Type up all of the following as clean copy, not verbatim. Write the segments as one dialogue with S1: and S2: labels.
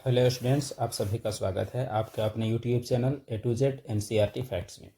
S1: Hello students, आप सभी का स्वागत है आपके अपने YouTube channel A to Z NCERT facts में।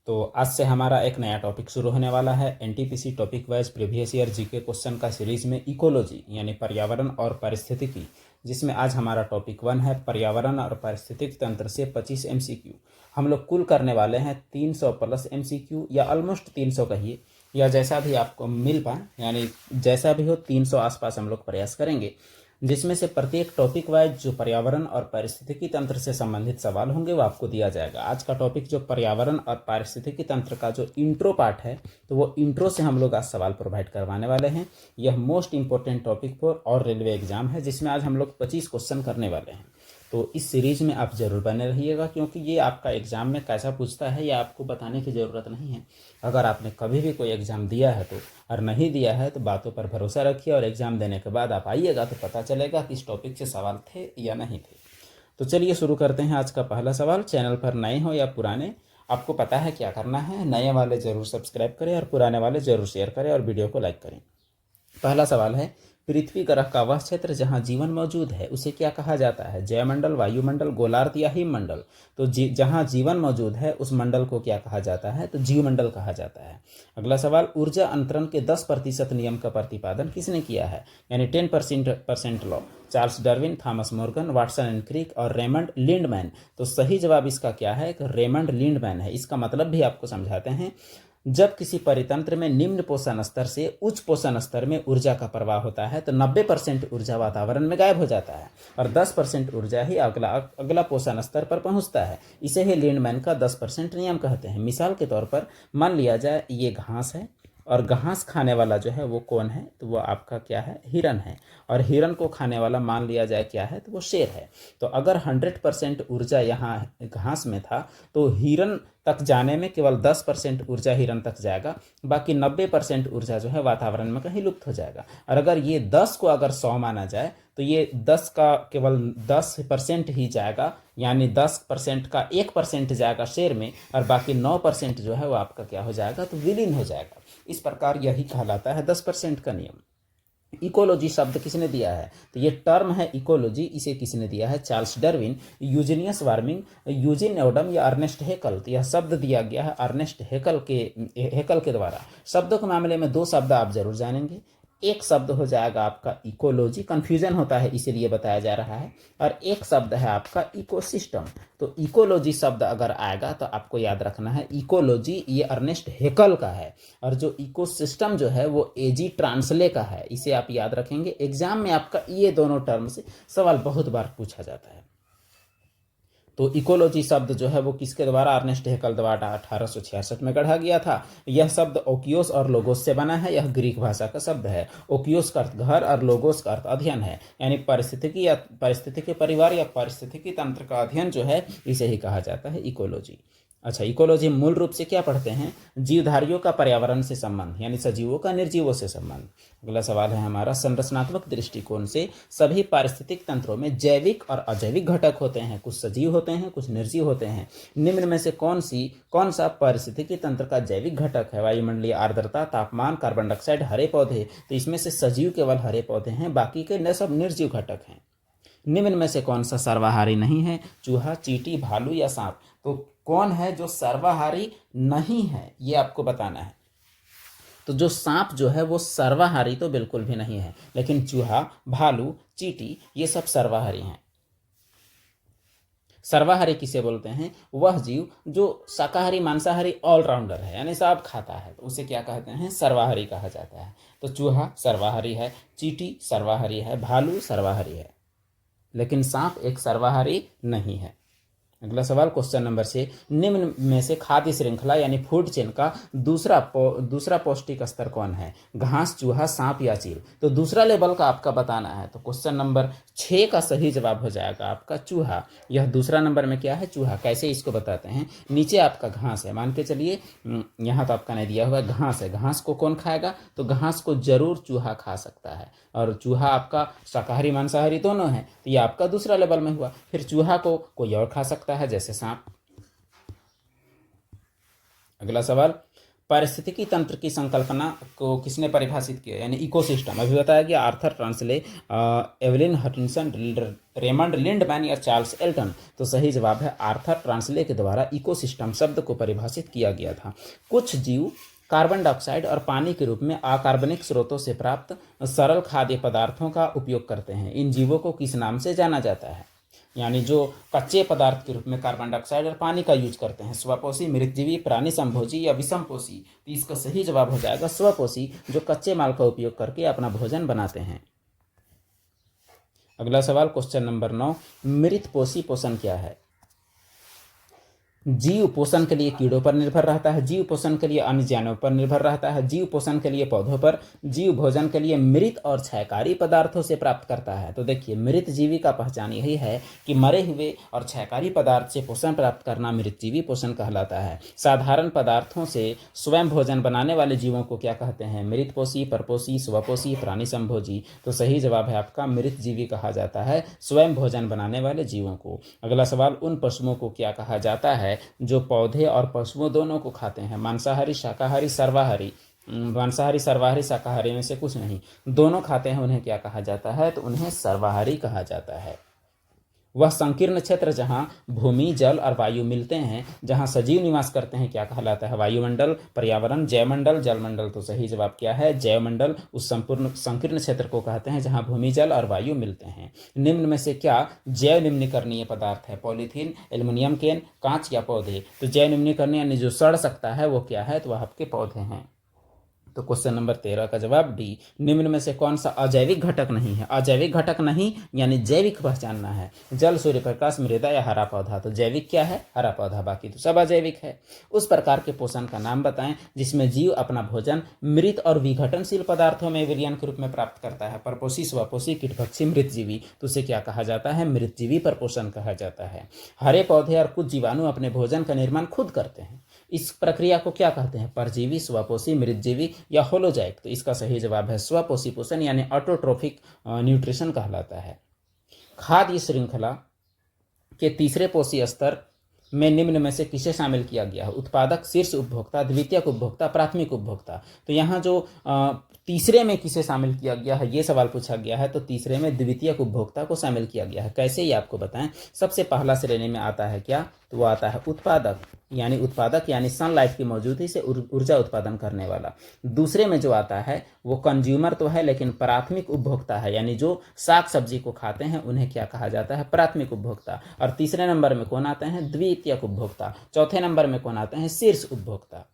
S1: तो आज से हमारा एक नया टॉपिक शुरू होने वाला है। NTPC topic wise previous year GK question का सीरीज में इकोलॉजी यानी पर्यावरण और पारिस्थितिकी, जिसमें आज हमारा टॉपिक 1 है पर्यावरण और पारिस्थितिक तंत्र से 25 MCQ। हम लोग कुल करने वाले हैं 300 प्लस MCQ या ऑलमोस्ट 300 कहिए, या जैसा भी आपको मिल पाए, यानी जैसा भी हो 300 आसपास हम लोग प्रयास करेंगे, जिसमें से प्रत्येक टॉपिक वाइज जो पर्यावरण और पारिस्थितिकी तंत्र से संबंधित सवाल होंगे वो आपको दिया जाएगा। आज का टॉपिक जो पर्यावरण और पारिस्थितिकी तंत्र का जो इंट्रो पार्ट है, तो वो इंट्रो से हम लोग आज सवाल प्रोवाइड करवाने वाले हैं। यह मोस्ट इंपॉर्टेंट टॉपिक फॉर और रेलवे एग्जाम है, जिसमें आज हम लोग 25 क्वेश्चन करने वाले हैं। तो इस सीरीज में आप जरूर बने रहिएगा, क्योंकि ये आपका एग्जाम में कैसा पूछता है ये आपको बताने की ज़रूरत नहीं है। अगर आपने कभी भी कोई एग्ज़ाम दिया है तो, और नहीं दिया है तो बातों पर भरोसा रखिए, और एग्ज़ाम देने के बाद आप आइएगा तो पता चलेगा कि इस टॉपिक से सवाल थे या नहीं थे। तो चलिए शुरू करते हैं आज का पहला सवाल। चैनल पर नए हो या पुराने, आपको पता है क्या करना है। नए वाले ज़रूर सब्सक्राइब करें और पुराने वाले ज़रूर शेयर करें और वीडियो को लाइक करें। पहला सवाल है, पृथ्वी ग्रह का वह क्षेत्र जहां जीवन मौजूद है उसे क्या कहा जाता है? जयमंडल, वायुमंडल, गोलार्ध या हिममंडल? तो जहां जीवन मौजूद है उस मंडल को क्या कहा जाता है? तो जीवमंडल कहा जाता है। अगला सवाल, ऊर्जा अंतरण के 10% नियम का प्रतिपादन किसने किया है? यानी 10% law. Charles Darwin, Thomas Morgan, Watson and Crick और रेमंड लिंडमैन। तो सही जवाब इसका क्या है? रेमंड लिंडमैन है। इसका मतलब भी आपको समझाते हैं। जब किसी परितंत्र में निम्न पोषण स्तर से उच्च पोषण स्तर में ऊर्जा का प्रवाह होता है तो 90% ऊर्जा वातावरण में गायब हो जाता है और 10% ऊर्जा ही अगला पोषण स्तर पर पहुंचता है। इसे ही लिंडमैन का 10% नियम कहते हैं। मिसाल के तौर पर मान लिया जाए ये घास है, और घास खाने वाला जो है वो कौन है? तो वो आपका क्या है? हिरन है। और हिरन को खाने वाला मान लिया जाए क्या है? तो वो शेर है। तो अगर 100% ऊर्जा यहाँ घास में था तो हिरन तक जाने में केवल 10% ऊर्जा हिरन तक जाएगा, बाकी 90% ऊर्जा जो है वातावरण में कहीं लुप्त हो जाएगा। और अगर ये 10 को अगर 100 माना जाए तो ये 10 का केवल 10% ही जाएगा, यानी 10% का 1% जाएगा शेर में, और बाकी 9% जो है वो आपका क्या हो जाएगा? तो विलीन हो जाएगा। इस प्रकार यही कहलाता है 10% का नियम। इकोलॉजी शब्द किसने दिया है? तो ये टर्म है इकोलॉजी, इसे किसने दिया है? Charles Darwin, Eugenius Warming, Eugene Adam या अर्नेस्ट हेकल। तो यह शब्द दिया गया है अर्नेस्ट हेकल के द्वारा। शब्दों के मामले में 2 शब्द आप जरूर जानेंगे। एक शब्द हो जाएगा आपका इकोलॉजी, कंफ्यूजन होता है इसीलिए बताया जा रहा है, और एक शब्द है आपका इकोसिस्टम। तो इकोलॉजी शब्द अगर आएगा तो आपको याद रखना है इकोलॉजी ये अर्नेस्ट हेकल का है, और जो इकोसिस्टम जो है वो एजी ट्रांसले का है। इसे आप याद रखेंगे। एग्जाम में आपका ये दोनों टर्म से सवाल बहुत बार पूछा जाता है। तो इकोलॉजी शब्द जो है वो किसके द्वारा? अर्नेस्ट हेकल द्वारा 1866 में गढ़ा गया था। यह शब्द ओकियोस और लोगोस से बना है। यह ग्रीक भाषा का शब्द है। ओकियोस का अर्थ घर और लोगोस का अर्थ अध्ययन है, यानी परिस्थितिकी या पारिस्थितिकी परिवार या पारिस्थितिकी तंत्र का अध्ययन जो है इसे ही कहा जाता है इकोलॉजी। अच्छा, इकोलॉजी मूल रूप से क्या पढ़ते हैं? जीवधारियों का पर्यावरण से संबंध, यानी सजीवों का निर्जीवों से संबंध। अगला सवाल है हमारा, संरचनात्मक दृष्टिकोण से सभी पारिस्थितिक तंत्रों में जैविक और अजैविक घटक होते हैं। कुछ सजीव होते हैं, कुछ निर्जीव होते हैं। निम्न में से कौन सा पारिस्थितिकी तंत्र का जैविक घटक है? वायुमंडलीय आर्द्रता, तापमान, कार्बन डाइऑक्साइड, हरे पौधे। तो इसमें से सजीव केवल हरे पौधे हैं, बाकी के सब निर्जीव घटक हैं। निम्न में से कौन सा सर्वाहारी नहीं है? चूहा, चींटी, भालू या सांप। तो कौन है जो सर्वाहारी नहीं है, ये आपको बताना है। तो जो सांप जो है वो सर्वाहारी तो बिल्कुल भी नहीं है, लेकिन चूहा, भालू, चींटी ये सब सर्वाहारी हैं। सर्वाहारी किसे बोलते हैं? वह जीव जो शाकाहारी मांसाहारी ऑलराउंडर है, यानी सब खाता है, तो उसे क्या कहते हैं? सर्वाहारी कहा जाता है। तो चूहा सर्वाहारी है, चींटी सर्वाहारी है, भालू सर्वाहारी है, लेकिन सांप एक सर्वाहारी नहीं है। अगला सवाल क्वेश्चन नंबर 6, निम्न में से खाद्य श्रृंखला यानी फूड चेन का दूसरा पौष्टिक स्तर कौन है? घास, चूहा, सांप या चील। तो दूसरा लेवल का आपका बताना है। तो क्वेश्चन नंबर 6 का सही जवाब हो जाएगा आपका चूहा। यह दूसरा नंबर में क्या है? चूहा। कैसे इसको बताते हैं? नीचे आपका घास है, मान के चलिए यहाँ तो आपका नहीं दिया हुआ घास है। घास को कौन खाएगा? तो घास को जरूर चूहा खा सकता है, और चूहा आपका शाकाहारी मांसाहारी दोनों है, तो ये आपका दूसरा लेवल में हुआ। फिर चूहा को कोई और खा सकता है, जैसे सांप। अगला सवाल, पारिस्थितिकी तंत्र की संकल्पना को किसने परिभाषित किया, यानी इकोसिस्टम। अभी बताया गया आर्थर ट्रांसले, एवलिन हटिंसन, रेमंड लिंडमैन या चार्ल्स एल्टन। तो सही जवाब है आर्थर ट्रांसले के द्वारा इकोसिस्टम शब्द को परिभाषित किया गया था। कुछ जीव कार्बन डाइऑक्साइड और पानी के रूप में अकार्बनिक स्रोतों से प्राप्त सरल खाद्य पदार्थों का उपयोग करते हैं। इन जीवों को किस नाम से जाना जाता है, यानी जो कच्चे पदार्थ के रूप में कार्बन डाइऑक्साइड और पानी का यूज करते हैं। स्वपोषी, मृतजीवी, प्राणी संभोजी या विषमपोषी। तो इसका सही जवाब हो जाएगा स्वपोषी, जो कच्चे माल का उपयोग करके अपना भोजन बनाते हैं। अगला सवाल क्वेश्चन नंबर 9, मृतपोषी पोषण क्या है। जीव पोषण के लिए कीड़ों पर निर्भर रहता है, जीव पोषण के लिए अन्य जानवरों पर निर्भर रहता है, जीव पोषण के लिए पौधों पर, जीव भोजन के लिए मृत और क्षयकारी पदार्थों से प्राप्त करता है। तो देखिए मृत जीवी का पहचान यही है कि मरे हुए और क्षयकारी पदार्थ से पोषण प्राप्त करना मृत जीवी पोषण कहलाता है। साधारण पदार्थों से स्वयं भोजन बनाने वाले जीवों को क्या कहते हैं, मृतपोषी, परपोषी, स्वपोषी, प्राणी संभोजी। तो सही जवाब है आपका मृत जीवी कहा जाता है स्वयं भोजन बनाने वाले जीवों को। अगला सवाल, उन पशुओं को क्या कहा जाता है जो पौधे और पशुओं दोनों को खाते हैं। मांसाहारी, शाकाहारी, सर्वाहारी। मांसाहारी, सर्वाहारी, शाकाहारी में से कुछ नहीं, दोनों खाते हैं, उन्हें क्या कहा जाता है, तो उन्हें सर्वाहारी कहा जाता है। वह संकीर्ण क्षेत्र जहां भूमि, जल और वायु मिलते हैं, जहां सजीव निवास करते हैं, क्या कहलाता है, वायुमंडल, पर्यावरण, जैवमंडल, जलमंडल। तो सही जवाब क्या है, जैवमंडल उस संपूर्ण संकीर्ण क्षेत्र को कहते हैं जहां भूमि, जल और वायु मिलते हैं। निम्न में से क्या जैव निम्नीकरणीय पदार्थ है, पॉलीथीन, एल्युमिनियम कैन, कांच या पौधे। तो जैव निम्नीकरणीय यानी जो सड़ सकता है वो क्या है, तो वह आपके पौधे हैं। तो क्वेश्चन नंबर 13 का जवाब डी, निम्न में से कौन सा अजैविक घटक नहीं है। अजैविक घटक नहीं यानी जैविक पहचानना है। जल, सूर्य प्रकाश, मृदा या हरा पौधा। तो जैविक क्या है, हरा पौधा, बाकी तो सब अजैविक है। उस प्रकार के पोषण का नाम बताएं जिसमें जीव अपना भोजन मृत और विघटनशील पदार्थों में विलयन के रूप में प्राप्त करता है। परपोषी, स्वपोषी, कीटभक्षी, मृतजीवी। तो उसे क्या कहा जाता है, मृतजीवी परपोषण कहा जाता है। हरे पौधे और कुछ जीवाणु अपने भोजन का निर्माण खुद करते हैं, इस प्रक्रिया को क्या कहते हैं, परजीवी, स्वपोषी, मृतजीवी या होलोजाइक। तो इसका सही जवाब है स्वपोषी पोषण यानी ऑटोट्रोफिक न्यूट्रिशन कहलाता है। खाद्य श्रृंखला के तीसरे पोषी स्तर में निम्न में से किसे शामिल किया गया है, उत्पादक, शीर्ष उपभोक्ता, द्वितीयक उपभोक्ता, प्राथमिक उपभोक्ता। तो यहाँ जो तीसरे में किसे शामिल किया गया है ये सवाल पूछा गया है, तो तीसरे में द्वितीयक उपभोक्ता को शामिल किया गया है। कैसे ये आपको बताएं। सबसे पहला श्रेणी में आता है क्या, तो वो आता है उत्पादक यानी सनलाइट की मौजूदगी से ऊर्जा उत्पादन करने वाला। दूसरे में जो आता है वो कंज्यूमर तो है लेकिन प्राथमिक उपभोक्ता है, यानी जो साग सब्जी को खाते हैं उन्हें क्या कहा जाता है, प्राथमिक उपभोक्ता। और तीसरे नंबर में कौन आते हैं, द्वितीयक उपभोक्ता। चौथे नंबर में कौन आते हैं, शीर्ष उपभोक्ता।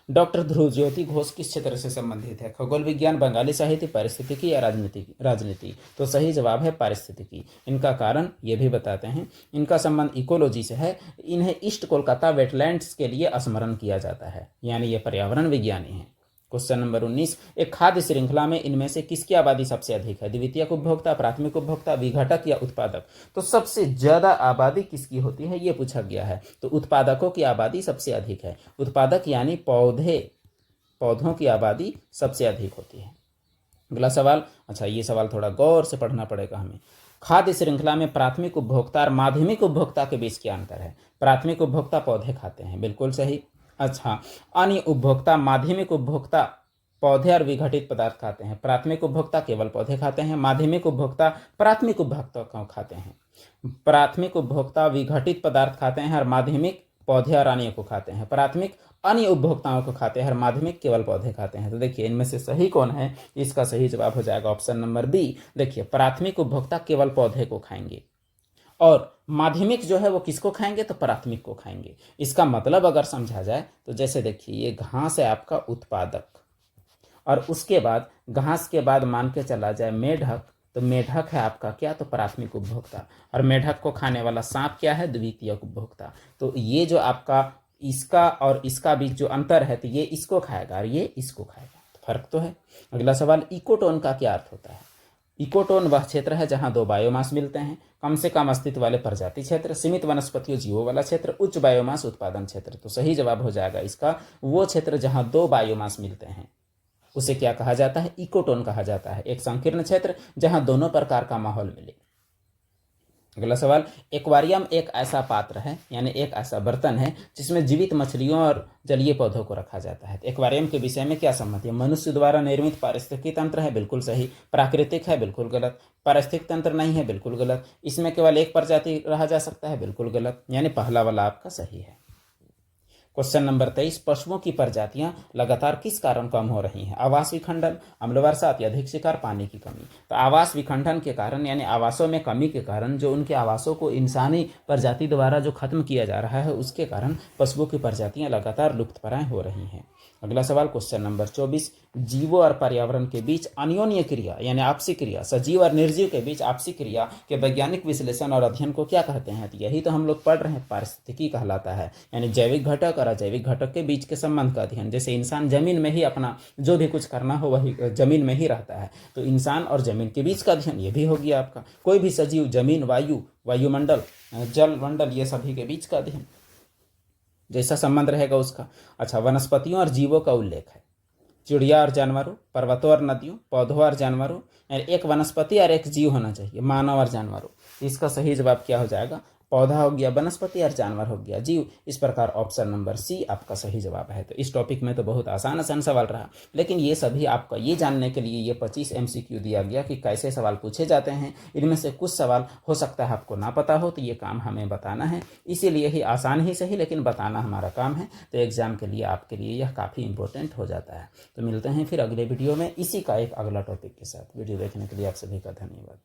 S1: डॉक्टर ध्रुव ज्योति घोष किस क्षेत्र से संबंधित है, खगोल विज्ञान, बंगाली साहित्य, पारिस्थितिकी या राजनीति। तो सही जवाब है पारिस्थितिकी। इनका कारण ये भी बताते हैं, इनका संबंध इकोलॉजी से है। इन्हें ईस्ट कोलकाता वेटलैंड्स के लिए स्मरण किया जाता है, यानी ये पर्यावरण विज्ञानी है। क्वेश्चन नंबर 19, एक खाद्य श्रृंखला में इनमें से किसकी आबादी सबसे अधिक है, द्वितीयक उपभोक्ता, प्राथमिक उपभोक्ता, विघटक या उत्पादक। तो सबसे ज्यादा आबादी किसकी होती है ये पूछा गया है, तो उत्पादकों की आबादी सबसे अधिक है। उत्पादक यानी पौधों की आबादी सबसे अधिक होती है। अगला सवाल, अच्छा ये सवाल थोड़ा गौर से पढ़ना पड़ेगा हमें। खाद्य श्रृंखला में प्राथमिक उपभोक्ता और माध्यमिक उपभोक्ता के बीच क्या अंतर है। प्राथमिक उपभोक्ता पौधे खाते हैं, बिल्कुल सही। अच्छा, अन्य उपभोक्ता, माध्यमिक उपभोक्ता पौधे और विघटित पदार्थ खाते हैं, प्राथमिक उपभोक्ता केवल पौधे खाते हैं, माध्यमिक उपभोक्ता प्राथमिक उपभोक्ता को खाते हैं। प्राथमिक उपभोक्ता विघटित पदार्थ खाते हैं और माध्यमिक पौधे और अन्य को खाते हैं। प्राथमिक अन्य उपभोक्ताओं को खाते हैं और माध्यमिक केवल पौधे खाते हैं। तो देखिए इनमें से सही कौन है, इसका सही जवाब हो जाएगा ऑप्शन नंबर बी। देखिए प्राथमिक उपभोक्ता केवल पौधे को खाएंगे और माध्यमिक जो है वो किसको खाएंगे, तो प्राथमिक को खाएंगे। इसका मतलब अगर समझा जाए तो जैसे देखिए ये घास है आपका उत्पादक, और उसके बाद घास के बाद मान के चला जाए मेढक, तो मेढक है आपका क्या, तो प्राथमिक उपभोक्ता। और मेढक को खाने वाला सांप क्या है, द्वितीयक उपभोक्ता। तो ये जो आपका इसका और इसका बीच जो अंतर है, तो ये इसको खाएगा और ये इसको खाएगा, तो फर्क तो है। अगला सवाल, इकोटोन का क्या अर्थ होता है। इकोटोन वह क्षेत्र है जहां दो बायोमास मिलते हैं, कम से कम अस्तित्व वाले प्रजाति क्षेत्र, सीमित वनस्पतियों जीवों वाला क्षेत्र, उच्च बायोमास उत्पादन क्षेत्र। तो सही जवाब हो जाएगा इसका वो क्षेत्र जहां दो बायोमास मिलते हैं, उसे क्या कहा जाता है, इकोटोन कहा जाता है। एक संकीर्ण क्षेत्र जहां दोनों प्रकार का माहौल मिले। अगला सवाल, एक्वारियम एक ऐसा पात्र है यानी एक ऐसा बर्तन है जिसमें जीवित मछलियों और जलीय पौधों को रखा जाता है। एक्वारियम के विषय में क्या सम्मति है? मनुष्य द्वारा निर्मित पारिस्थितिकी तंत्र है, बिल्कुल सही। प्राकृतिक है, बिल्कुल गलत। पारिस्थितिक तंत्र नहीं है, बिल्कुल गलत। इसमें केवल एक प्रजाति रहा जा सकता है, बिल्कुल गलत। यानी पहला वाला आपका सही है। क्वेश्चन नंबर 23, पशुओं की प्रजातियां लगातार किस कारण कम हो रही हैं? आवास विखंडन, अम्ल वर्षा, अत्यधिक शिकार, पानी की कमी। तो आवास विखंडन के कारण यानी आवासों में कमी के कारण, जो उनके आवासों को इंसानी प्रजाति द्वारा जो खत्म किया जा रहा है, उसके कारण पशुओं की प्रजातियां लगातार लुप्तप्राय हो रही हैं। अगला सवाल क्वेश्चन नंबर 24, जीवों और पर्यावरण के बीच अन्योन्य क्रिया यानी आपसी क्रिया, सजीव और निर्जीव के बीच आपसी क्रिया के वैज्ञानिक विश्लेषण और अध्ययन को क्या कहते हैं? तो यही तो हम लोग पढ़ रहे हैं, पारिस्थितिकी कहलाता है। यानी जैविक घटक और अजैविक घटक के बीच के संबंध का अध्ययन। जैसे इंसान जमीन में ही अपना जो भी कुछ करना हो वही जमीन में ही रहता है, तो इंसान और जमीन के बीच का अध्ययन ये भी हो गया आपका। कोई भी सजीव, जमीन, वायु, वायुमंडल, जल मंडल, ये सभी के बीच का अध्ययन, जैसा संबंध रहेगा उसका। अच्छा, वनस्पतियों और जीवों का उल्लेख है। चिड़िया और जानवरों, पर्वतों और नदियों, पौधों और जानवरों, यानी एक वनस्पति और एक जीव होना चाहिए, मानव और जानवरों। इसका सही जवाब क्या हो जाएगा? पौधा हो गया वनस्पति और जानवर हो गया जीव। इस प्रकार ऑप्शन नंबर सी आपका सही जवाब है। तो इस टॉपिक में तो बहुत आसान आसान सवाल रहा, लेकिन ये सभी आपका ये जानने के लिए ये 25 MCQ दिया गया कि कैसे सवाल पूछे जाते हैं। इनमें से कुछ सवाल हो सकता है आपको ना पता हो, तो ये काम हमें बताना है। इसीलिए ही आसान ही सही, लेकिन बताना हमारा काम है। तो एग्जाम के लिए आपके लिए यह काफ़ी इंपॉर्टेंट हो जाता है। तो मिलते हैं फिर अगले वीडियो में इसी का एक अगला टॉपिक के साथ। वीडियो देखने के लिए आप सभी का धन्यवाद।